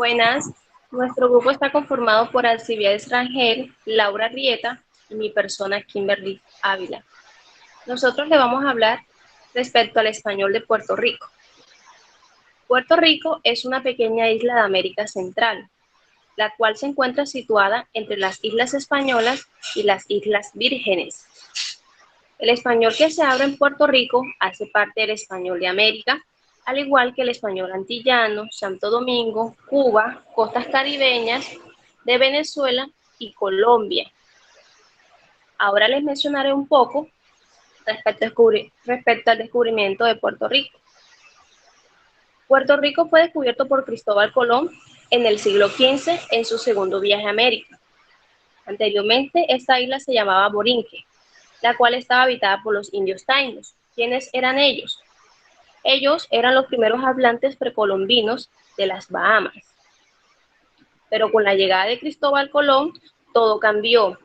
Buenas, nuestro grupo está conformado por Alcibiades Rangel, Laura Rieta y mi persona Kimberly Ávila. Nosotros le vamos a hablar respecto al español de Puerto Rico. Puerto Rico es una pequeña isla de América Central, la cual se encuentra situada entre las Islas Españolas y las Islas Vírgenes. El español que se habla en Puerto Rico hace parte del español de América, al igual que el español antillano, Santo Domingo, Cuba, costas caribeñas de Venezuela y Colombia. Ahora les mencionaré un poco respecto al descubrimiento de Puerto Rico. Puerto Rico fue descubierto por Cristóbal Colón en el siglo XV en su segundo viaje a América. Anteriormente, esta isla se llamaba Borinque, la cual estaba habitada por los indios taínos. ¿Quiénes eran ellos? Ellos eran los primeros hablantes precolombinos de las Bahamas. Pero con la llegada de Cristóbal Colón, todo cambió,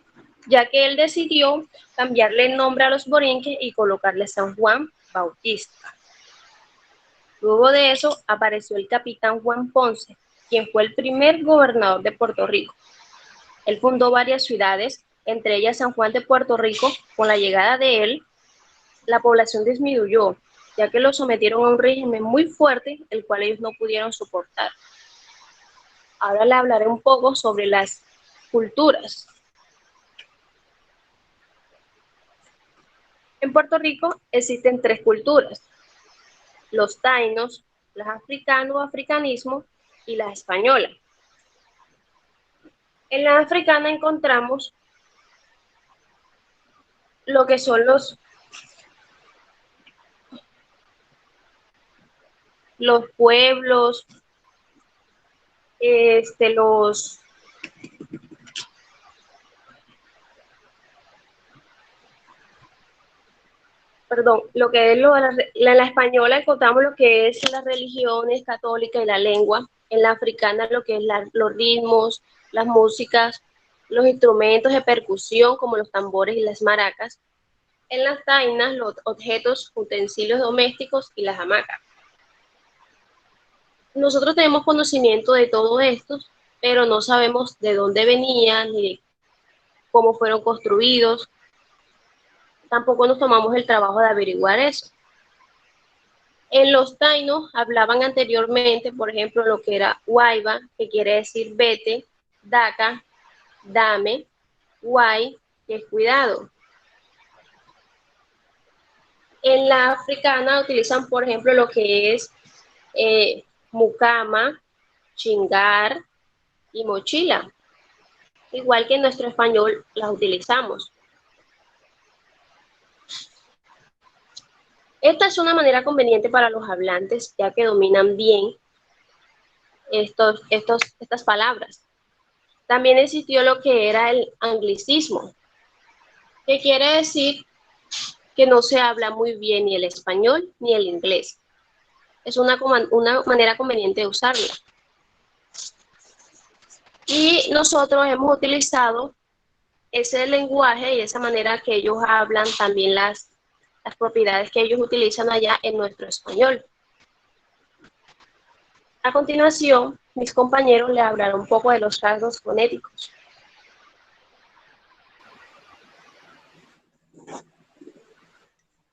ya que él decidió cambiarle el nombre a los borinques y colocarle San Juan Bautista. Luego de eso apareció el capitán Juan Ponce, quien fue el primer gobernador de Puerto Rico. Él fundó varias ciudades, entre ellas San Juan de Puerto Rico. Con la llegada de él, la población disminuyó, ya que los sometieron a un régimen muy fuerte, el cual ellos no pudieron soportar. Ahora le hablaré un poco sobre las culturas. En Puerto Rico existen tres culturas: los taínos, las africanos, africanismo y la española. En la africana encontramos lo que son los pueblos, los perdón, lo que es la española encontramos lo que es las religiones católicas y la lengua. En la africana lo que es los ritmos, las músicas, los instrumentos de percusión como los tambores y las maracas. En las tainas los objetos, utensilios domésticos y las hamacas. Nosotros tenemos conocimiento de todo esto, pero no sabemos de dónde venían ni de cómo fueron construidos. Tampoco nos tomamos el trabajo de averiguar eso. En los tainos hablaban anteriormente, por ejemplo, lo que era huayba, que quiere decir vete, daca, dame, guay, que es cuidado. En la africana utilizan, por ejemplo, lo que es mucama, chingar y mochila. Igual que en nuestro español las utilizamos. Esta es una manera conveniente para los hablantes, ya que dominan bien estas palabras. También existió lo que era el anglicismo, que quiere decir que no se habla muy bien ni el español ni el inglés. Es una manera conveniente de usarla. Y nosotros hemos utilizado ese lenguaje y esa manera que ellos hablan, también las propiedades que ellos utilizan allá en nuestro español. A continuación, mis compañeros le hablarán un poco de los rasgos fonéticos.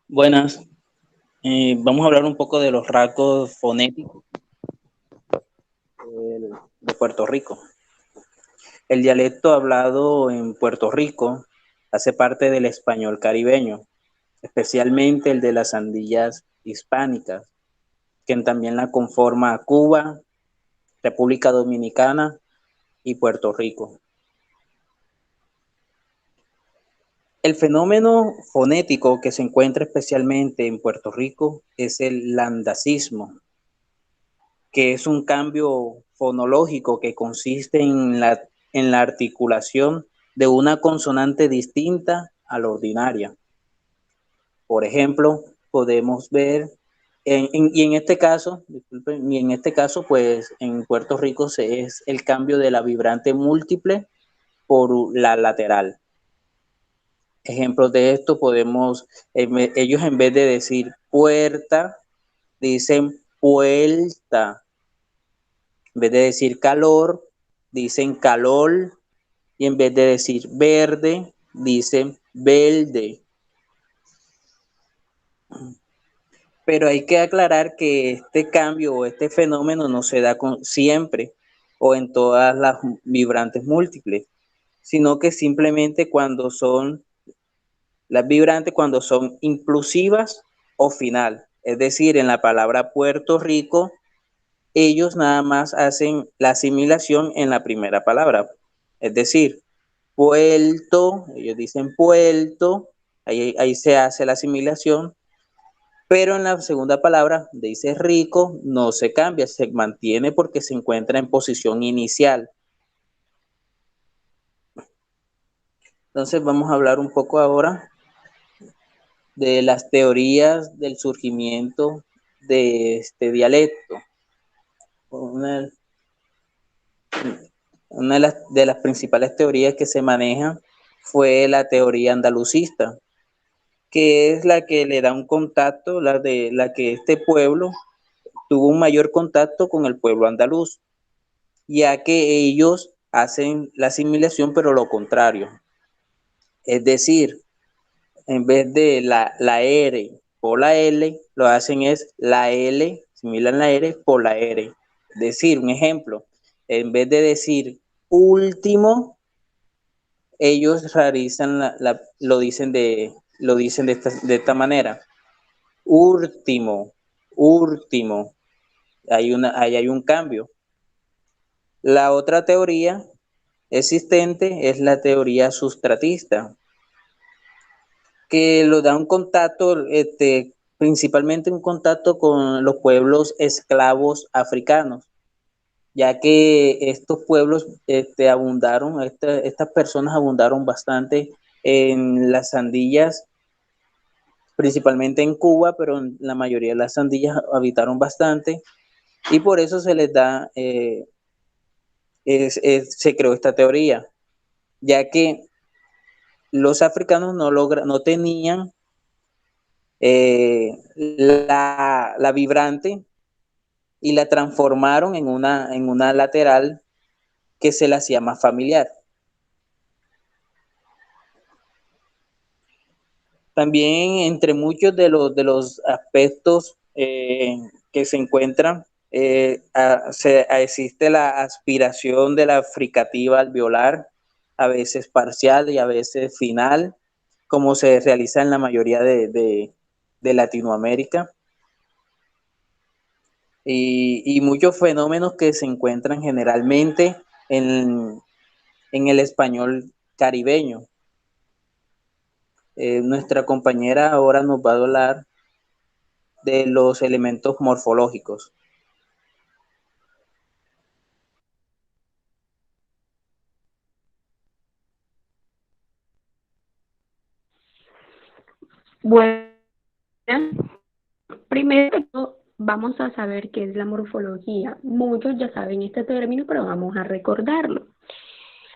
Buenas, vamos a hablar un poco de los rasgos fonéticos de Puerto Rico. El dialecto hablado en Puerto Rico hace parte del español caribeño, especialmente el de las Andillas hispánicas, que también la conforma Cuba, República Dominicana y Puerto Rico. El fenómeno fonético que se encuentra especialmente en Puerto Rico es el landacismo, que es un cambio fonológico que consiste en la articulación de una consonante distinta a la ordinaria. Por ejemplo, podemos ver, y en este caso, pues en Puerto Rico es el cambio de la vibrante múltiple por la lateral. Ejemplos de esto podemos, ellos en vez de decir puerta, dicen puerta. En vez de decir calor, dicen calor, y en vez de decir verde, dicen verde. Pero hay que aclarar que este cambio o este fenómeno no se da siempre o en todas las vibrantes múltiples, sino que simplemente cuando son las vibrantes, cuando son inclusivas o final. Es decir, en la palabra Puerto Rico, ellos nada más hacen la asimilación en la primera palabra. Es decir, puerto, ellos dicen puerto, ahí se hace la asimilación, pero en la segunda palabra, donde dice rico, no se cambia, se mantiene porque se encuentra en posición inicial. Entonces vamos a hablar un poco ahora de las teorías del surgimiento de este dialecto. Una de las principales teorías que se maneja fue la teoría andalucista, que es la que le da un contacto, la que este pueblo tuvo un mayor contacto con el pueblo andaluz, ya que ellos hacen la asimilación, pero lo contrario. Es decir, en vez de la R por la L, lo hacen es la L, asimilan la R por la R. Es decir, un ejemplo, en vez de decir último, ellos realizan lo dicen de esta manera. Último, último. Ahí hay un cambio. La otra teoría existente es la teoría sustratista, que lo da un contacto, principalmente un contacto con los pueblos esclavos africanos, ya que estos pueblos abundaron, estas personas abundaron bastante en las Andillas, principalmente en Cuba, pero en la mayoría de las Andillas habitaron bastante, y por eso se les da, se creó esta teoría, ya que los africanos no tenían la vibrante y la transformaron en una lateral que se la hacía más familiar. También entre muchos de los aspectos que se encuentran, existe la aspiración de la fricativa alveolar, a veces parcial y a veces final, como se realiza en la mayoría de Latinoamérica. Y muchos fenómenos que se encuentran generalmente en el español caribeño. Nuestra compañera ahora nos va a hablar de los elementos morfológicos. Bueno, primero que todo, vamos a saber qué es la morfología. Muchos ya saben este término, pero vamos a recordarlo.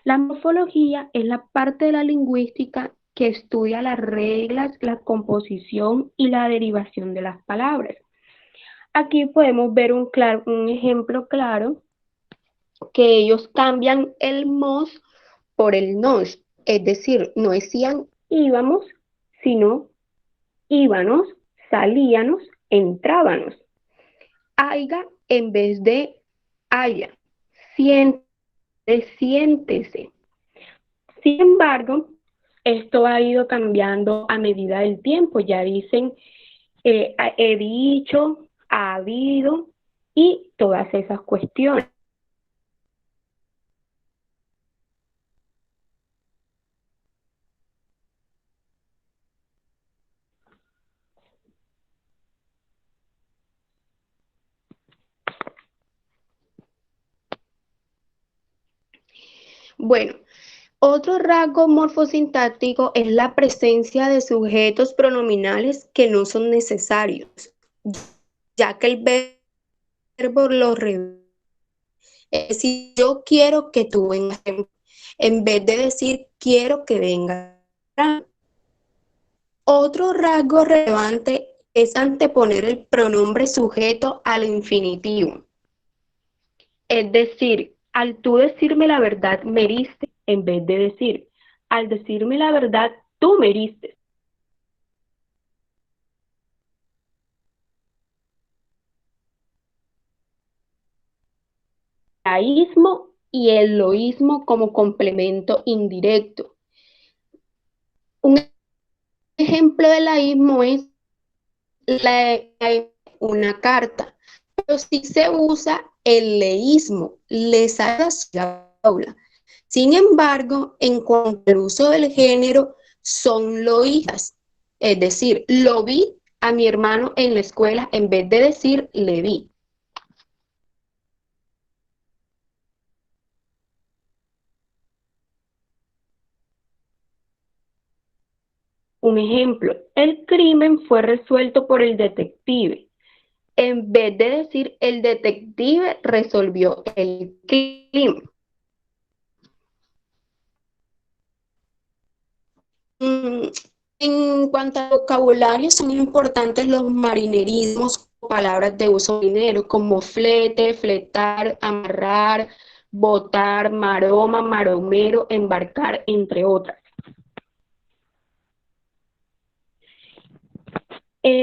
La morfología es la parte de la lingüística que estudia las reglas, la composición y la derivación de las palabras. Aquí podemos ver un ejemplo claro que ellos cambian el mos por el nos, es decir, no decían íbamos, sino íbanos, salíanos, entrábanos. Aiga en vez de haya, siéntese. Sin embargo, esto ha ido cambiando a medida del tiempo. Ya dicen, he dicho, ha habido y todas esas cuestiones. Bueno, otro rasgo morfosintáctico es la presencia de sujetos pronominales que no son necesarios, ya que el verbo lo revela. Es decir, yo quiero que tú vengas, en vez de decir quiero que vengas. Otro rasgo relevante es anteponer el pronombre sujeto al infinitivo. Es decir, al tú decirme la verdad, me heriste, en vez de decir, al decirme la verdad, tú me heriste. Laísmo y el loísmo como complemento indirecto. Un ejemplo de laísmo es una carta, pero sí se usa el leísmo, les habla. Sin embargo, en cuanto al uso del género, son loístas, es decir, lo vi a mi hermano en la escuela en vez de decir le vi. Un ejemplo, el crimen fue resuelto por el detective. En vez de decir el detective resolvió el crimen. En cuanto al vocabulario, son importantes los marinerismos o palabras de uso minero, como flete, fletar, amarrar, botar, maroma, maromero, embarcar, entre otras.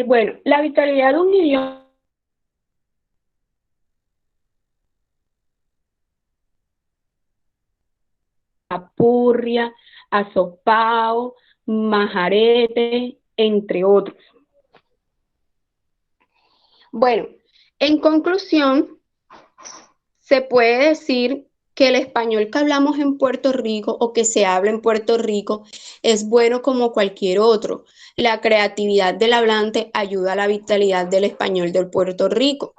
Bueno, la vitalidad de un idioma apurria, asopao, majarete, entre otros. Bueno, en conclusión, se puede decir que el español que hablamos en Puerto Rico o que se habla en Puerto Rico es bueno como cualquier otro. La creatividad del hablante ayuda a la vitalidad del español de Puerto Rico.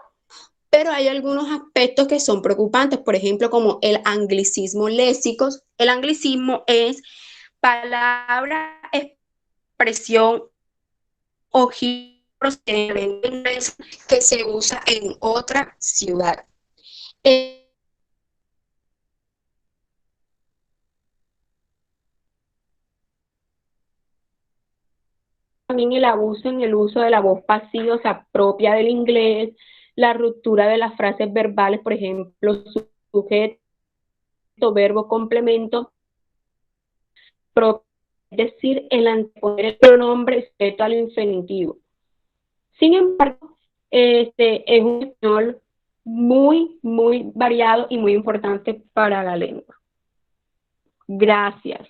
Pero hay algunos aspectos que son preocupantes, por ejemplo, como el anglicismo léxicos. El anglicismo es palabra, expresión o giro procedente inglés que se usa en otra ciudad. También el abuso en el uso de la voz pasiva, o sea, propia del inglés, la ruptura de las frases verbales, por ejemplo, sujeto, verbo, complemento, es decir, el anteponer el pronombre sujeto al infinitivo. Sin embargo, es un español muy variado y muy importante para la lengua. Gracias.